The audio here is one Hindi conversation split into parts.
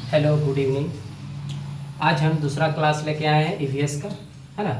Hello good evening. आज हम दूसरा क्लास लेके आए हैं ईवीएस का, है ना।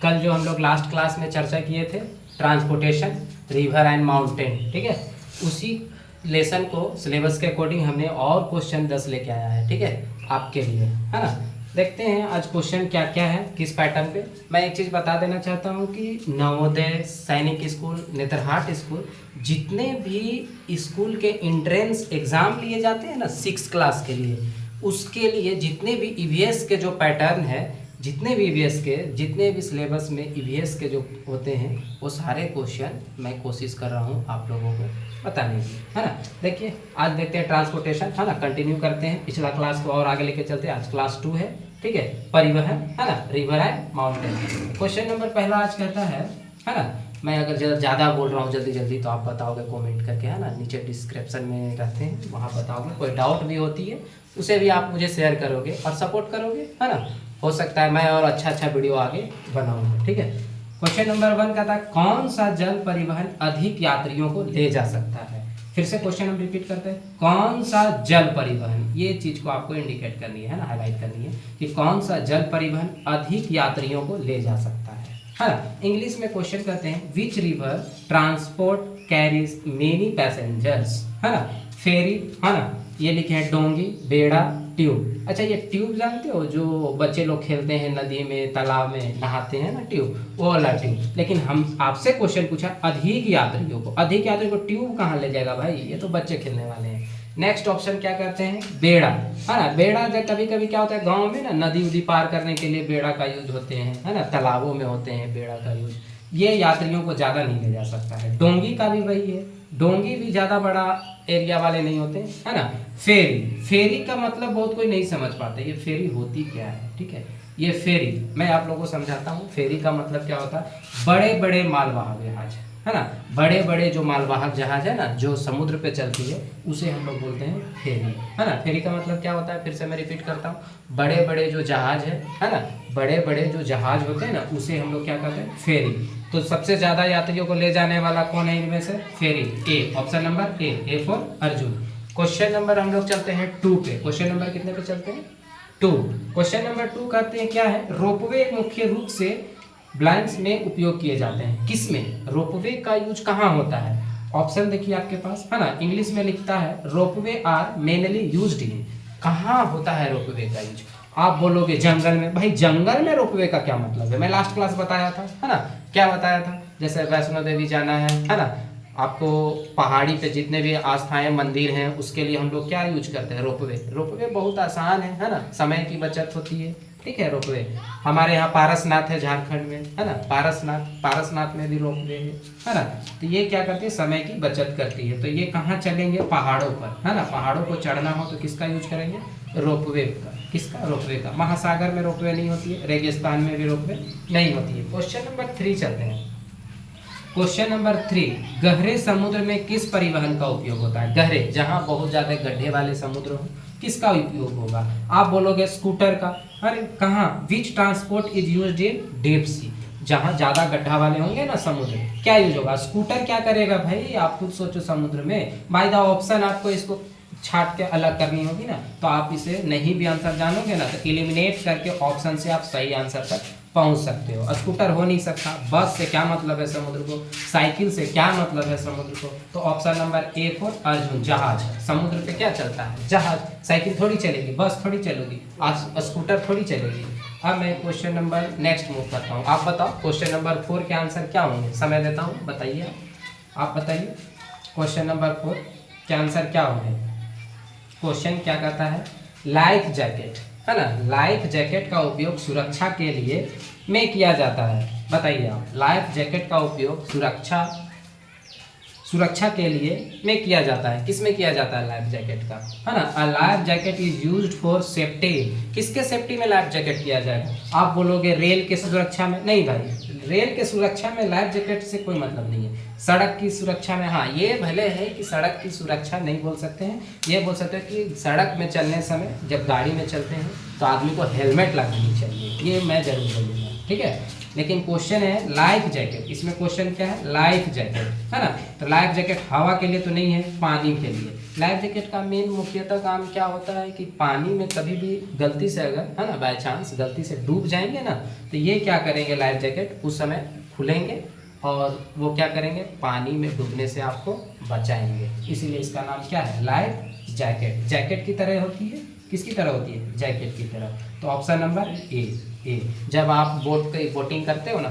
कल जो हम लोग लास्ट क्लास में चर्चा किए थे ट्रांसपोर्टेशन, रिवर एंड माउंटेन, ठीक है, उसी लेसन को सिलेबस के अकॉर्डिंग हमने और क्वेश्चन 10 लेके आया है, ठीक है, आपके लिए, है ना। देखते हैं आज क्वेश्चन क्या क्या है, किस पैटर्न पे। मैं एक चीज़ बता देना चाहता हूँ कि नवोदय, सैनिक स्कूल, नेतरहाट स्कूल, जितने भी स्कूल के इंट्रेंस एग्ज़ाम लिए जाते हैं ना 6 क्लास के लिए, उसके लिए जितने भी ईवीएस के जो पैटर्न है, जितने भी ईवीएस के, जितने भी सिलेबस में ईवीएस के जो होते हैं, वो सारे क्वेश्चन मैं कोशिश कर रहा हूँ आप लोगों को बताने की, है ना। देखिए आज देखते हैं ट्रांसपोर्टेशन, है ना, कंटिन्यू करते हैं, पिछला क्लास को और आगे लेके चलते हैं। आज क्लास 2 है, ठीक है, परिवहन, है ना, river and mountain. Question number पहला आज कहता है ना, मैं अगर ज़्यादा बोल रहा हूँ जल्दी जल्दी तो आप बताओगे कमेंट करके, है ना, नीचे डिस्क्रिप्शन में रहते हैं, वहाँ बताओगे। कोई डाउट भी होती है उसे भी आप मुझे शेयर करोगे और सपोर्ट करोगे, है ना। हो सकता है मैं और अच्छा वीडियो आगे बनाऊंगा, ठीक है। क्वेश्चन नंबर 1 का था, कौन सा जल परिवहन अधिक यात्रियों को ले जा सकता है। फिर से क्वेश्चन हम रिपीट करते हैं, कौन सा जल परिवहन, ये चीज़ को आपको इंडिकेट करनी है ना, हाईलाइट करनी है कि कौन सा जल परिवहन अधिक यात्रियों को ले जा सकता है ना। इंग्लिश में क्वेश्चन करते हैं, which river transport carries many passengers, है ना। फेरी, है ना, ये लिखे हैं डोंगी, बेड़ा, ट्यूब। अच्छा, ये ट्यूब जानते हो जो बच्चे लोग खेलते हैं नदी में, तालाब में नहाते हैं ना, ट्यूब, वो वाला ट्यूब। लेकिन हम आपसे क्वेश्चन पूछा अधिक यात्रियों को, अधिक यात्रियों को ट्यूब कहाँ ले जाएगा भाई, ये तो बच्चे खेलने वाले हैं। नेक्स्ट ऑप्शन क्या करते हैं, बेड़ा, है ना। बेड़ा जब कभी कभी क्या होता है गाँव में ना, नदी उदी पार करने के लिए बेड़ा का यूज होते हैं, है ना, तालाबों में होते हैं बेड़ा का यूज। ये यात्रियों को ज़्यादा नहीं ले जा सकता है। डोंगी का भी वही है, डोंगी भी ज़्यादा बड़ा एरिया वाले नहीं होते, है ना। फेरी, फेरी का मतलब बहुत कोई नहीं समझ पाते, ये फेरी होती क्या है, ठीक है। ये फेरी मैं आप लोगों को समझाता हूँ। फेरी का मतलब क्या होता है, बड़े बड़े मालवाहक जहाज, है ना, बड़े बड़े जो मालवाहक जहाज है ना, जो समुद्र पे चलती है, उसे हम लोग बोलते हैं फेरी, है ना। फेरी का मतलब क्या होता है, फिर से मैं रिपीट करता हूँ, बड़े बड़े जो जहाज है ना, बड़े बड़े जो जहाज होते हैं ना, उसे हम लोग क्या कहते हैं, फेरी। तो सबसे ज़्यादा यात्रियों को ले जाने वाला कौन है इनमें से, फेरी, A, option number A for Arjun. Question number हम लोग चलते हैं 2 पे। क्वेश्चन नंबर कितने पे चलते हैं, 2। क्वेश्चन नंबर 2 कहते हैं क्या है, रोपवे मुख्य रूप से ब्लाइंड्स में उपयोग किए जाते हैं। किस में, रोपवे का यूज कहाँ होता है। ऑप्शन देखिए आपके पास, है ना, इंग्लिश में लिखता है ropeway are mainly used in, कहाँ होता है रोपवे का यूज। आप बोलोगे जंगल में, भाई जंगल में रोपवे का क्या मतलब है, मैं लास्ट क्लास बताया था, है ना, क्या बताया था, जैसे वैष्णो देवी जाना है ना, आपको पहाड़ी पे जितने भी आस्थाएं मंदिर हैं उसके लिए हम लोग क्या यूज करते हैं, रोपवे। रोपवे बहुत आसान है ना, समय की बचत होती है, ठीक है। रोपवे हमारे यहाँ पारसनाथ है झारखंड में, है ना, पारसनाथ में भी रोपवे है ना। तो ये क्या करती है, समय की बचत करती है। तो ये कहाँ चलेंगे, पहाड़ों पर, है ना, पहाड़ों को चढ़ना हो तो किसका यूज करेंगे, रोपवे का। किसका, रोपवे का। महासागर में रोपवे नहीं होती है, रेगिस्तान में भी रोपवे नहीं होती है। क्वेश्चन नंबर 3 चलते हैं। क्वेश्चन नंबर 3, गहरे समुद्र में किस परिवहन का उपयोग होता है। गहरे, जहां बहुत ज्यादा गड्ढे वाले समुद्र हो, किसका उपयोग होगा। आप बोलोगे स्कूटर का, अरे कहाँ, विच transport is used in deep sea, जहां ज्यादा गड्ढा वाले होंगे ना समुद्र, क्या यूज होगा, स्कूटर क्या करेगा भाई, आप खुद सोचो। समुद्र में बाय द ऑप्शन आपको इसको छाट के अलग करनी होगी ना, तो आप इसे नहीं भी आंसर जानोगे ना, तो एलिमिनेट करके ऑप्शन से आप सही आंसर तक पहुंच सकते हो। स्कूटर हो नहीं सकता, बस से क्या मतलब है समुद्र को, साइकिल से क्या मतलब है समुद्र को, तो option number A for Arjun, जहाज। समुद्र पे क्या चलता है, जहाज। साइकिल थोड़ी चलेगी, बस थोड़ी चलेगी, स्कूटर थोड़ी चलेगी। अब मैं क्वेश्चन नंबर नेक्स्ट मूव करता हूँ। आप बताओ क्वेश्चन नंबर 4 के आंसर क्या होंगे, समय देता हूँ, बताइए आप बताइए क्वेश्चन नंबर 4 के आंसर क्या होंगे। क्वेश्चन क्या कहता है, लाइफ जैकेट, है ना, लाइफ जैकेट का उपयोग सुरक्षा के लिए में किया जाता है। बताइए आप, लाइफ जैकेट का उपयोग सुरक्षा के लिए में किया जाता है, किस में किया जाता है लाइफ जैकेट का, है ना। A life jacket is used for safety, किसके सेफ्टी में लाइफ जैकेट किया जाएगा। आप बोलोगे रेल के सुरक्षा में, नहीं भाई, रेल के सुरक्षा में लाइफ जैकेट से कोई मतलब नहीं है। सड़क की सुरक्षा में, हाँ ये भले है कि सड़क की सुरक्षा नहीं बोल सकते हैं, ये बोल सकते हैं कि सड़क में चलने समय जब गाड़ी में चलते हैं तो आदमी को हेलमेट लगानी चाहिए, ये मैं जरूर बोलूँगा, ठीक है। लेकिन क्वेश्चन है लाइफ जैकेट, इसमें क्वेश्चन क्या है, लाइफ जैकेट, है ना। तो लाइफ जैकेट हवा के लिए तो नहीं है, पानी के लिए। लाइफ जैकेट का मेन मुख्यतः काम क्या होता है कि पानी में कभी भी गलती से अगर, है ना, बाय चांस गलती से डूब जाएंगे ना, तो ये क्या करेंगे, लाइफ जैकेट उस समय खुलेंगे और वो क्या करेंगे, पानी में डूबने से आपको बचाएंगे। इसीलिए इसका नाम क्या है, लाइफ जैकेट। जैकेट की तरह होती है, किसकी तरह होती है, जैकेट की तरह। तो ऑप्शन नंबर ए। जब आप बोटिंग करते हो ना,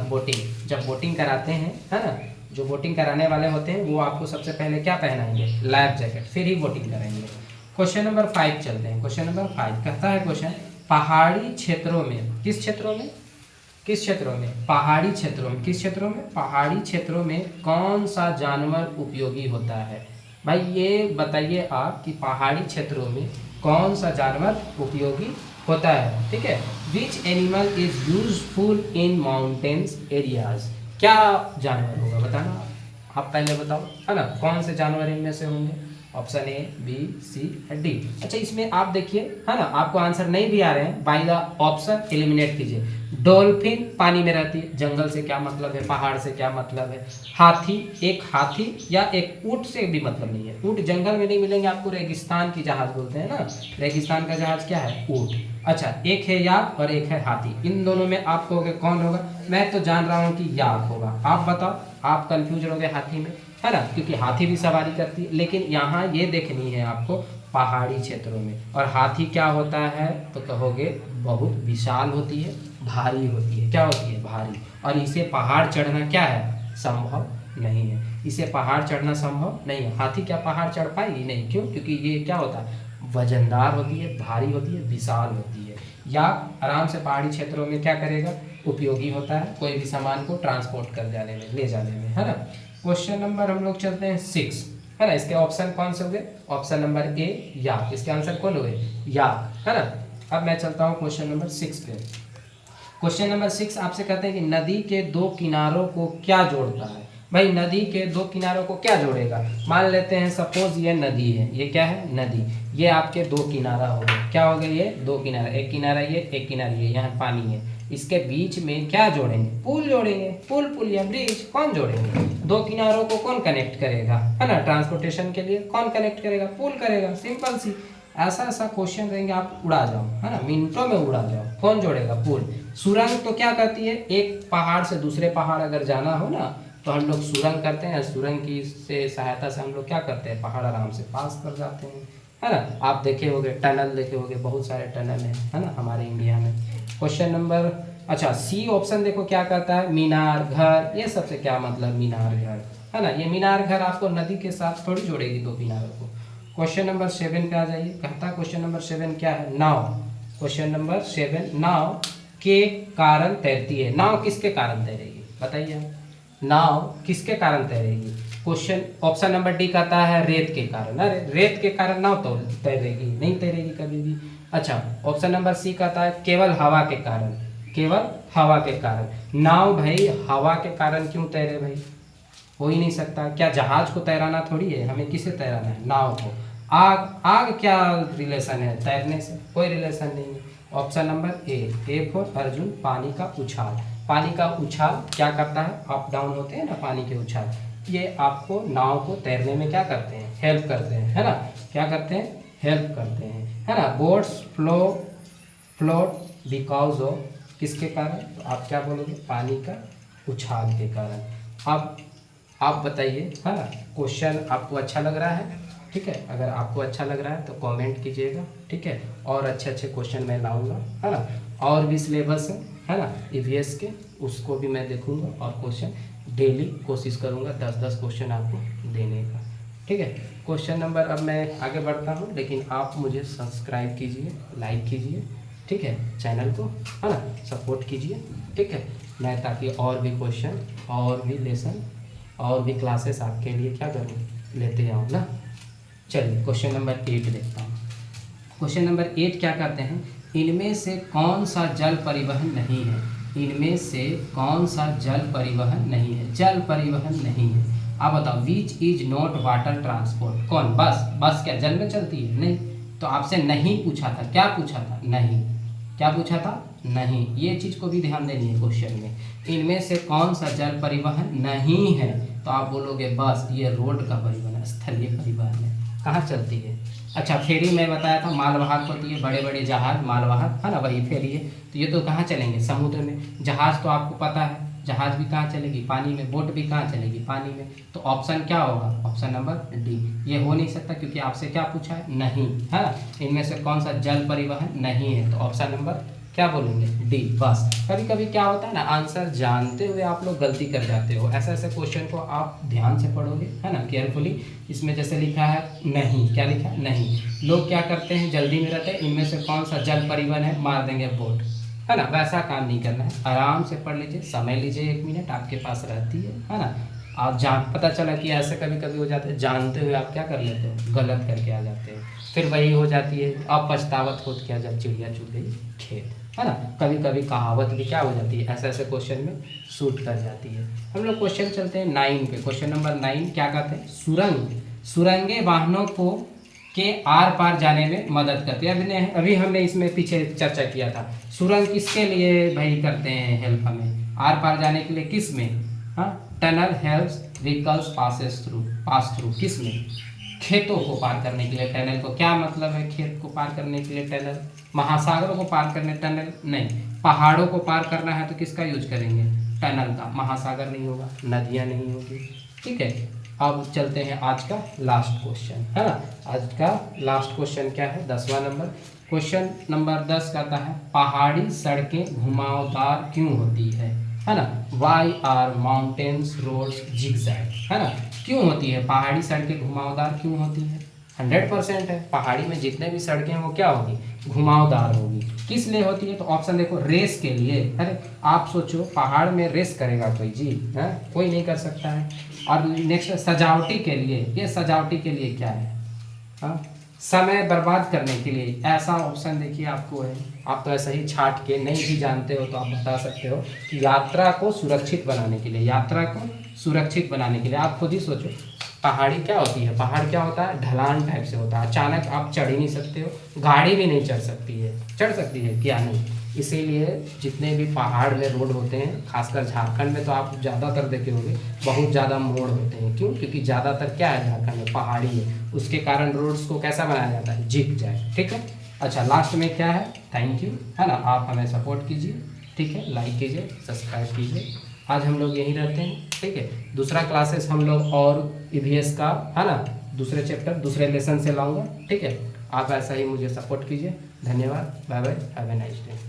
जब बोटिंग कराते हैं, है ना, जो बोटिंग कराने वाले होते हैं वो आपको सबसे पहले क्या पहनाएंगे, लाइफ जैकेट, फिर ही बोटिंग कराएंगे। क्वेश्चन नंबर 5 चलते हैं। क्वेश्चन नंबर 5 कहता है क्वेश्चन, पहाड़ी क्षेत्रों में, किस क्षेत्रों में, किस क्षेत्रों में, पहाड़ी क्षेत्रों में, किस क्षेत्रों में, पहाड़ी क्षेत्रों में कौन सा जानवर उपयोगी होता है। भाई ये बताइए आप कि पहाड़ी क्षेत्रों में कौन सा जानवर उपयोगी होता है, ठीक है। Which animal is useful in mountains areas, क्या जानवर होगा बताना आप पहले बताओ, है ना, कौन से जानवर इनमें से होंगे। Option A, B, C, D. अच्छा इसमें आप देखिए, है ना, आपको आंसर नहीं भी आ रहे हैं, बाय द ऑप्शन एलिमिनेट कीजिए। डॉल्फिन पानी में रहती है, जंगल से क्या मतलब है, पहाड़ से क्या मतलब है। हाथी, एक हाथी या एक ऊंट से भी मतलब नहीं है, ऊंट जंगल में नहीं मिलेंगे आपको, रेगिस्तान की जहाज बोलते हैं ना, रेगिस्तान का जहाज क्या है, ऊंट। अच्छा एक है याक और एक है हाथी, इन दोनों में आप कहोगे कौन होगा, मैं तो जान रहा हूँ कि याक होगा, आप बताओ, आप कंफ्यूज हो गए हाथी में, है ना, क्योंकि हाथी भी सवारी करती है, लेकिन यहाँ ये देखनी है आपको पहाड़ी क्षेत्रों में। और हाथी क्या होता है तो कहोगे बहुत विशाल होती है, भारी होती है, क्या होती है, भारी, और इसे पहाड़ चढ़ना क्या है, संभव नहीं है, इसे पहाड़ चढ़ना संभव नहीं है। हाथी क्या पहाड़ चढ़ पाएगी, नहीं, क्यों, क्योंकि ये क्या होता है, वजनदार होती है, भारी होती है, विशाल होती है। या आराम से पहाड़ी क्षेत्रों में क्या करेगा, उपयोगी होता है, कोई भी सामान को ट्रांसपोर्ट कर जाने में, ले जाने में, है ना। क्वेश्चन नंबर हम लोग चलते हैं 6, है ना, इसके ऑप्शन कौन से हो गए, ऑप्शन नंबर ए याक, इसके आंसर कौन हुए, याक, है ना। अब मैं चलता हूँ क्वेश्चन नंबर 6 पे। क्वेश्चन नंबर 6 आपसे कहते हैं कि नदी के दो किनारों को क्या जोड़ता है। भाई नदी के दो किनारों को क्या जोड़ेगा, मान लेते हैं सपोज ये नदी है, ये क्या है, नदी, ये आपके दो किनारा हो गए, क्या हो गए, ये दो किनारा, एक किनारा ये, एक किनारा ये, यहाँ पानी है, इसके बीच में क्या जोड़ेंगे, पुल जोड़ेंगे, पुल या ब्रिज, कौन जोड़ेंगे, दो किनारों को कौन कनेक्ट करेगा, है ना, ट्रांसपोर्टेशन के लिए कौन कनेक्ट करेगा, पुल करेगा, सिंपल सी। ऐसा ऐसा क्वेश्चन देंगे आप उड़ा जाओ, है ना, मिनटों में उड़ा जाओ, कौन जोड़ेगा, पुल। सुरंग तो क्या करती है, एक पहाड़ से दूसरे पहाड़ अगर जाना हो ना तो हम लोग सुरंग करते हैं, सुरंग की से सहायता से हम लोग क्या करते हैं, पहाड़ आराम से पास कर जाते हैं, है ना। आप देखे होंगे टनल, देखे होंगे बहुत सारे टनल हैं, है ना, हमारे इंडिया में। क्वेश्चन नंबर, अच्छा सी ऑप्शन देखो क्या कहता है, मीनार, घर, ये सबसे क्या मतलब, मीनार घर, है ना, ये मीनार घर आपको नदी के साथ थोड़ी जोड़ेगी दो किनारों को। क्वेश्चन नंबर 7 पे आ जाइए, कहता है क्वेश्चन नंबर 7 क्या है, नाव। क्वेश्चन नंबर 7, नाव के कारण तैरती है, नाव किसके कारण तैरेगी बताइए आप, नाव किसके कारण तैरेगी। क्वेश्चन ऑप्शन नंबर डी कहता है रेत के कारण, अरे रेत के कारण नाव तो तैरेगी नहीं, तैरेगी कभी भी। अच्छा ऑप्शन नंबर सी कहता है केवल हवा के कारण, केवल हवा के कारण। नाव भाई हवा के कारण क्यों तैरे भाई, हो ही नहीं सकता, क्या जहाज को तैराना थोड़ी है, हमें किसे तैराना है, नाव को। आग, आग क्या रिलेशन है तैरने से, कोई रिलेशन नहीं है। Option number A for Arjun, पानी का उछाल, पानी का उछाल क्या करता है, अप डाउन होते हैं ना पानी के उछाल, ये आपको नाव को तैरने में क्या करते हैं, हेल्प करते हैं, है ना, क्या करते हैं, हेल्प करते हैं, है ना। बोट्स फ्लोट बिकॉज ऑफ, किसके कारण, तो आप क्या बोलोगे, पानी का उछाल के कारण। अब आप बताइए, है ना, क्वेश्चन आपको अच्छा लग रहा है, ठीक है, अगर आपको अच्छा लग रहा है तो कमेंट कीजिएगा, ठीक है, और अच्छे अच्छे क्वेश्चन मैं लाऊंगा, है ना, और भी सिलेबस है ना ईवीएस के, उसको भी मैं देखूंगा और क्वेश्चन डेली कोशिश करूंगा 10-10 क्वेश्चन आपको देने का, ठीक है। क्वेश्चन नंबर, अब मैं आगे बढ़ता हूं, लेकिन आप मुझे सब्सक्राइब कीजिए, लाइक कीजिए, ठीक है, चैनल को, है ना, सपोर्ट कीजिए, ठीक है, मैं ताकि और भी क्वेश्चन और भी लेसन और भी क्लासेस आपके लिए क्या करूँ, लेते आऊँ ना। चलिए क्वेश्चन नंबर 8 देखता हूँ। क्वेश्चन नंबर 8 क्या करते हैं, इनमें से कौन सा जल परिवहन नहीं है, इनमें से कौन सा जल परिवहन नहीं है, जल परिवहन नहीं है। आप बताओ, which is not water transport, कौन, बस, बस क्या जल में चलती है, नहीं, तो आपसे नहीं पूछा था, क्या पूछा था, नहीं, क्या पूछा था, नहीं, ये चीज़ को भी ध्यान देनी है क्वेश्चन में। इनमें से कौन सा जल परिवहन नहीं है, तो आप बोलोगे बस ये रोड का परिवहन है, स्थलीय परिवहन है। कहाँ चलती है? अच्छा, फेरी मैं बताया था मालवाहक होती है, बड़े बड़े जहाज मालवाहक है ना, वही फेरी है। तो ये तो कहाँ चलेंगे? समुद्र में। जहाज तो आपको पता है, जहाज भी कहाँ चलेगी? पानी में। बोट भी कहाँ चलेगी? पानी में। तो ऑप्शन क्या होगा? Option number D. ये हो नहीं सकता क्योंकि आपसे क्या पूछा है? नहीं, है ना। इनमें से कौन सा जल परिवहन नहीं है, तो ऑप्शन नंबर क्या बोलेंगे? डी। बस कभी कभी क्या होता है ना, आंसर जानते हुए आप लोग गलती कर जाते हो। ऐसे ऐसे क्वेश्चन को आप ध्यान से पढ़ोगे, है ना, केयरफुली। इसमें जैसे लिखा है नहीं, क्या लिखा है? नहीं। लोग क्या करते हैं, जल्दी में रहते हैं, इनमें से कौन सा जल परिवहन है, मार देंगे बोट, है ना। वैसा काम नहीं करना है, आराम से पढ़ लीजिए, समय लीजिए, 1 मिनट आपके पास रहती है ना। आप जान पता चला कि ऐसे कभी कभी हो जाता है, जानते हुए आप क्या कर लेते हो? गलत करके आ जाते हो। फिर वही हो जाती है, अब पछतावत होत क्या, जब चिड़िया चुग गई खेत, है ना। कभी कभी कहावत भी क्या हो जाती है, ऐसे ऐसे क्वेश्चन में सूट कर जाती है। हम लोग क्वेश्चन चलते हैं 9 पे। क्वेश्चन नंबर 9 क्या कहते हैं? सुरंग। सुरंगें वाहनों को के आर पार जाने में मदद करती है। अभी हमने इसमें पीछे चर्चा किया था, सुरंग किसके लिए भाई करते हैं हेल्प, हमें आर पार जाने के लिए। किस में? हाँ, tunnel helps vehicles pass through. किस में? खेतों को पार करने के लिए टनल को। क्या मतलब है खेत को पार करने के लिए टनल? महासागरों को पार करने टनल नहीं, पहाड़ों को पार करना है तो किसका यूज करेंगे? टनल का। महासागर नहीं होगा, नदियाँ नहीं होगी, ठीक है। अब चलते हैं आज का लास्ट क्वेश्चन, है ना। आज का लास्ट क्वेश्चन क्या है? 10वां नंबर। क्वेश्चन नंबर 10 कहता है पहाड़ी सड़कें घुमावदार क्यों होती है ना। Why are mountains roads zigzag, है ना। क्यों होती है पहाड़ी सड़कें घुमावदार, क्यों होती है? 100% है, पहाड़ी में जितने भी सड़कें हैं वो क्या होगी? घुमावदार होगी। किस लिए होती है? तो ऑप्शन देखो, रेस के लिए। अरे आप सोचो, पहाड़ में रेस करेगा कोई जी? है, कोई नहीं कर सकता है। और नेक्स्ट सजावटी के लिए। ये सजावटी के लिए क्या है? हाँ, समय बर्बाद करने के लिए। ऐसा ऑप्शन देखिए आपको है, आप तो ऐसा ही छाट के नहीं भी जानते हो तो आप बता सकते हो कि यात्रा को सुरक्षित बनाने के लिए। यात्रा को सुरक्षित बनाने के लिए आप खुद ही सोचो, पहाड़ी क्या होती है? पहाड़ क्या होता है? ढलान टाइप से होता है, अचानक आप चढ़ ही नहीं सकते हो, गाड़ी भी नहीं चढ़ सकती है। चढ़ सकती है क्या? नहीं। इसीलिए जितने भी पहाड़ में रोड होते हैं, खासकर झारखंड में तो आप ज़्यादातर देखे होंगे, बहुत ज़्यादा मोड़ होते हैं। क्यों? क्योंकि ज़्यादातर क्या है, झारखंड में पहाड़ी है, उसके कारण रोड्स को कैसा बनाया जाता है? जिग जाए, ठीक है। अच्छा, लास्ट में क्या है? थैंक यू, है ना। आप हमें सपोर्ट कीजिए, ठीक है, लाइक कीजिए, सब्सक्राइब कीजिए। आज हम लोग यहीं रहते हैं, ठीक है। दूसरा क्लासेस हम लोग और ईवीएस का, है ना, दूसरे चैप्टर दूसरे लेसन से लाऊंगा, ठीक है। आप ऐसा ही मुझे सपोर्ट कीजिए। धन्यवाद, bye bye, have a nice day.